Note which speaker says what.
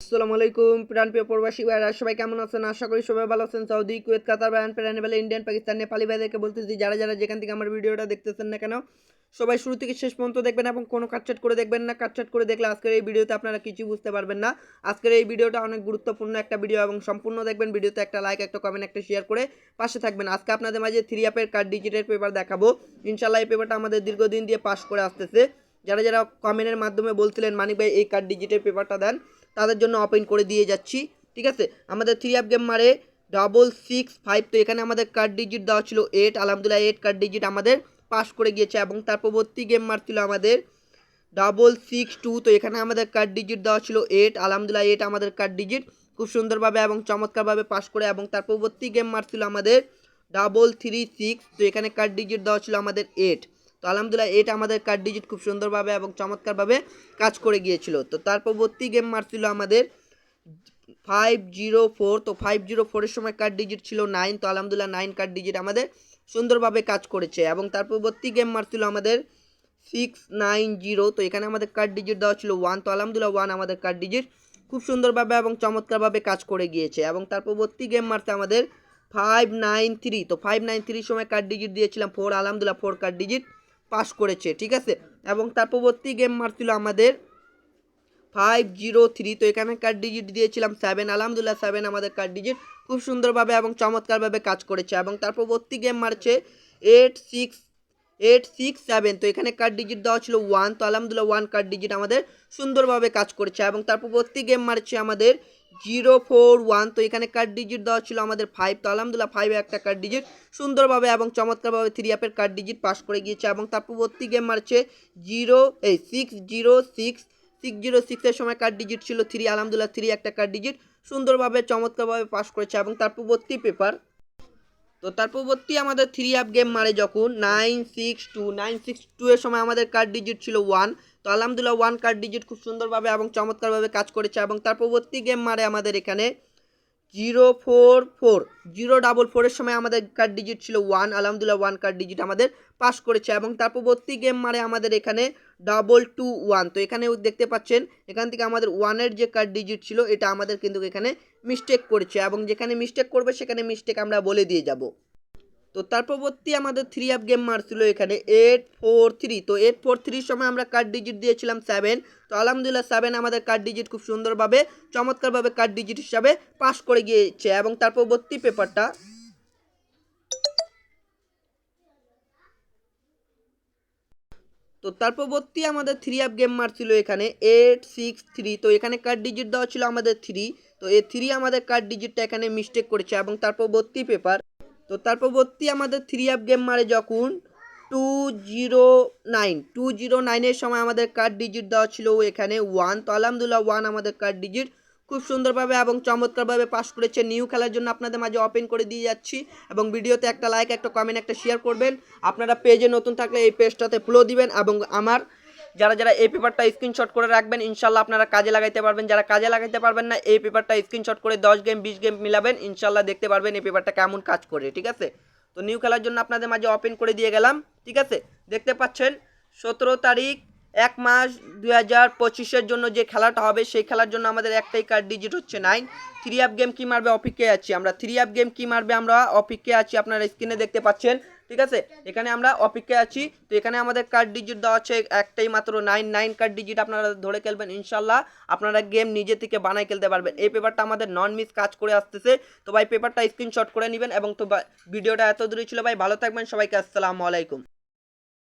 Speaker 1: আসসালামু আলাইকুম প্রাণপ্রিয় প্রবাসী ভাইরা, সবাই কেমন আছেন? আশা করি সবাই ভালো আছেন। সৌদি, কুয়েত, কাতার, বাহরাইন, পেরানেবেল, ইন্ডিয়ান, পাকিস্তান, নেপালি ভাইদেরকে বলতেছি যারা যারা যেখান থেকে আমার ভিডিওটা দেখতেছেন না কেন, সবাই শুরু থেকে শেষ পর্যন্ত দেখবেন এবং কোনো কাটছাট করে দেখবেন না। কাটছাট করে দেখলে আজকের এই ভিডিওতে আপনারা কিছু বুঝতে পারবেন না। আজকের এই ভিডিওটা অনেক গুরুত্বপূর্ণ একটা ভিডিও এবং সম্পূর্ণ দেখবেন। ভিডিওতে একটা লাইক, একটা কমেন্ট, একটা শেয়ার করে পাশে থাকবেন। আজকে আপনাদের মাঝে 3 অ্যাপের কার্ড ডিজিটের পেপার দেখাবো। ইনশাল্লাহ এই পেপারটা আমাদের দীর্ঘদিন দিয়ে পাস করে আসতেছে। যারা যারা কমেন্টের মাধ্যমে বলছিলেন মানিক ভাই এই কার্ড ডিজিটের পেপারটা দেন, তাদের জন্য ওপেন করে দিয়ে যাচ্ছি। ঠিক আছে, আমাদের 3 অ্যাপ গেম মারে 665। তো এখানে আমাদের কার্ড ডিজিট দেওয়া ছিল 8। আলহামদুলিল্লাহ 8 কার্ড ডিজিট আমাদের পাস করে গিয়েছে। এবং তার পরবর্তী গেম মারছিল আমাদের 662। তো এখানে আমাদের কার্ড ডিজিট দেওয়া ছিল 8। আলহামদুলিল্লাহ 8 আমাদের কার্ড ডিজিট খুব সুন্দরভাবে এবং চমৎকারভাবে পাস করে। এবং তার পরবর্তী গেম মারছিল আমাদের 336। তো এখানে কার্ড ডিজিট দেওয়া ছিল আমাদের 8। তো আলহামদুলিল্লাহ 8 আমাদের কার্ড ডিজিট খুব সুন্দরভাবে এবং চমৎকারভাবে কাজ করে গিয়েছিল। তো তার পরবর্তী গেম মারছিল আমাদের 504। তো 504-এর সময় কার্ড ডিজিট ছিল 9। তো আলহামদুলিল্লাহ 9 কার্ড ডিজিট আমাদের সুন্দরভাবে কাজ করেছে। এবং তার পরবর্তী গেম মারছিল আমাদের 690। তো এখানে আমাদের কার্ড ডিজিট দেওয়া ছিল 1। তো আলহামদুলিল্লাহ 1 আমাদের কার্ড ডিজিট খুব সুন্দরভাবে এবং চমৎকারভাবে কাজ করে গিয়েছে। এবং তার পরবর্তী গেম মারছে আমাদের 593। তো 593-র সময় কার্ড ডিজিট দিয়েছিলাম 4। আলহামদুলিল্লাহ 4 কার্ড ডিজিট পাস করেছে। ঠিক আছে, এবং তার পরবর্তী গেম মারছিল আমাদের 503। তো এখানে কার্ড ডিজিট দিয়েছিলাম 7। আলহামদুলিল্লাহ 7 আমাদের কার্ড ডিজিট খুব সুন্দরভাবে এবং চমৎকারভাবে কাজ করেছে। এবং তার পরবর্তী গেম মারছে 867। তো এখানে কার্ড ডিজিট দেওয়া ছিল 1। তো আলহামদুলিল্লাহ 1 কার্ড ডিজিট আমাদের সুন্দরভাবে কাজ করেছে। এবং তার পরবর্তী গেম মারছে আমাদের 041। তো এখানে কার্ড ডিজিট দেওয়া ছিল আমাদের 5। তো আলহামদুলিল্লাহ 5 একটা কার্ড ডিজিট সুন্দরভাবে এবং চমৎকারভাবে 3 অ্যাপের কার্ড ডিজিট পাস করে গিয়েছে। এবং তার পরবর্তী গেম মারছে 606-606-এর সময় কার্ড ডিজিট ছিল 3। আলহামদুলিল্লাহ 3 একটা কার্ড ডিজিট সুন্দরভাবে চমৎকারভাবে পাস করেছে। এবং তার পরবর্তী পেপার, তো তার পরবর্তী আমাদের 3 অ্যাপ গেম মারে যখন 962-এর সময় আমাদের কার্ড ডিজিট ছিল 1। তো আলহামদুলিল্লাহ 1 কার্ড ডিজিট খুব সুন্দরভাবে এবং চমৎকারভাবে কাজ করেছে। এবং তার পরবর্তী গেম মারে আমাদের এখানে 044-044-এর সময় আমাদের কার্ড ডিজিট ছিল 1। আলহামদুলিল্লাহ 1 কার্ড ডিজিট আমাদের পাস করেছে। এবং তার পরবর্তী গেম মারে আমাদের এখানে 221। তো এখানে দেখতে পাচ্ছেন এখান থেকে আমাদের 1-এর যে কার্ড ডিজিট ছিল এটা আমাদের কিন্তু এখানে মিস্টেক করেছে। এবং যেখানে মিস্টেক করবে সেখানে মিস্টেক আমরা বলে দিয়ে যাব। তো তার পরবর্তী আমাদের 3 অ্যাপ গেম মারছিল এখানে 843। তো 843-র সময় আমরা কার্ড ডিজিট দিয়েছিলাম 7। তো আলহামদুলিল্লাহ 7 আমাদের কার্ড ডিজিট খুব সুন্দরভাবে চমৎকারভাবে কার্ড ডিজিট হিসাবে পাস করে গিয়েছে। এবং তার পরবর্তী পেপারটা, তো তার পরবর্তী আমাদের 3 অ্যাপ গেম মারছিল এখানে 863। তো এখানে কার্ড ডিজিট দেওয়া ছিল আমাদের 3। তো এই 3 আমাদের কার্ড ডিজিটটা এখানে মিস্টেক করেছে। এবং তার পরবর্তী পেপার, তো তার পরবর্তী আমাদের 3 অ্যাপ গেম মারে যখন 209-209-এর সময় আমাদের কার্ড ডিজিট দেওয়া ছিল এখানে 1। তো আলহামদুলিল্লাহ 1 আমাদের কার্ড ডিজিট খুব সুন্দরভাবে এবং চমৎকারভাবে পাস করেছে। নিউ খেলার জন্য আপনাদের মাঝে ওপেন করে দিয়ে যাচ্ছি। এবং ভিডিওতে একটা লাইক, একটা কমেন্ট, একটা শেয়ার করবেন। আপনারা পেজে নতুন থাকলে এই পেজটাতে ফলো দিবেন। এবং আমার যারা যারা এই পেপারটা স্ক্রিনশট করে রাখবেন, ইনশাল্লাহ আপনারা কাজে লাগাইতে পারবেন। যারা কাজে লাগাইতে পারবেন না, এই পেপারটা স্ক্রিনশট করে 10 গেম 20 গেম মিলাবেন, ইনশাল্লাহ দেখতে পারবেন এই পেপারটা কেমন কাজ করে। ঠিক আছে, তো নিউ খেলার জন্য আপনাদের মাঝে ওপেন করে দিয়ে গেলাম। ঠিক আছে, দেখতে পাচ্ছেন 17 তারিখ 1 মাস 2025-এর জন্য যে খেলাটা হবে সেই খেলার জন্য আমাদের একটাই কার্ড ডিজিট হচ্ছে 9। 3 অ্যাপ গেম কি মারবে অপেক্ষায় আছি আমরা। 3 অ্যাপ গেম কি মারবে আমরা অপেক্ষায় আছি, আপনারা স্ক্রিনে দেখতে পাচ্ছেন। ঠিক আছে, এখানে আমরা অপেক্ষায় আছি। তো এখানে আমাদের কার্ড ডিজিট দেওয়া আছে একটাই মাত্র 9 কার্ড ডিজিট আপনারা ধরে খেলবেন, ইনশাল্লাহ আপনারা গেম নিজে থেকে বানাই খেলতে পারবেন। এই পেপারটা আমাদের নন মিস কাজ করে আসতেছে। তো ভাই পেপারটা স্ক্রিনশট করে নেবেন। এবং তো ভিডিওটা এত দূরই ছিল ভাই, ভালো থাকবেন সবাইকে, আসসালামু আলাইকুম।